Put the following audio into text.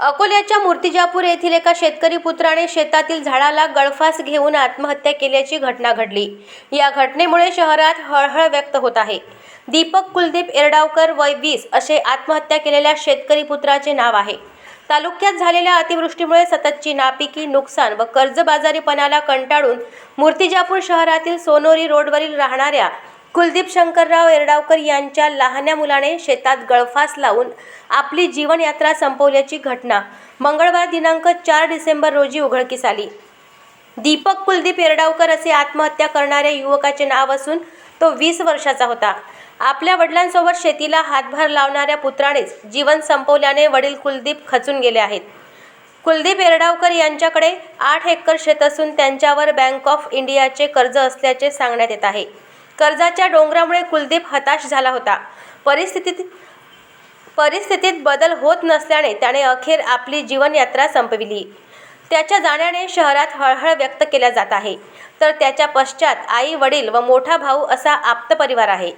अकोल्याच्या मूर्तिजापूर येथील एका शेतकरी पुत्राने शेतातील झाडाला गळफास घेऊन आत्महत्या केल्याची घटना घडली। या घटनेमुळे शहरात हळहळ व्यक्त होत आहे। दीपक कुलदीप एरडावकर वय 20 असे आत्महत्या केलेल्या शेतकरी पुत्राचे नाव आहे। तालुक्यात झालेल्या अतिवृष्टीमुळे सततची नापिकी, नुकसान व कर्जबाजारीपणाला कंटाळून मूर्तिजापूर शहरातील सोनोरी रोडवरील राहणाऱ्या कुलदीप शंकरराव एरडावकर यांच्या लहान्या मुलाने शेतात गळफास लावून आपली जीवनयात्रा संपवल्याची घटना मंगळवार दिनांक 4 डिसेंबर रोजी उघडकीस आली। दीपक कुलदीप एरडावकर असे आत्महत्या करणाऱ्या युवकाचे नाव असून तो 20 वर्षाचा होता। आपल्या वडिलांसोबत शेतीला हातभार लावणाऱ्या पुत्रानेच जीवन संपवल्याने वडील कुलदीप खचून गेले आहेत। कुलदीप एरडावकर यांच्याकडे 8 एकर शेत असून त्यांच्यावर बँक ऑफ इंडियाचे कर्ज असल्याचे सांगण्यात येत आहे। कर्जाच्या डोंगरामुळे कुलदीप हताश झाला होता। परिस्थितीत बदल होत नसल्याने त्याने अखेर आपली जीवनयात्रा संपविली। त्याच्या जाण्याने शहरात हळहळ व्यक्त केल्या जात आहे, तर त्याच्या पश्चात आई, वडील व मोठा भाऊ असा आप्त परिवार आहे।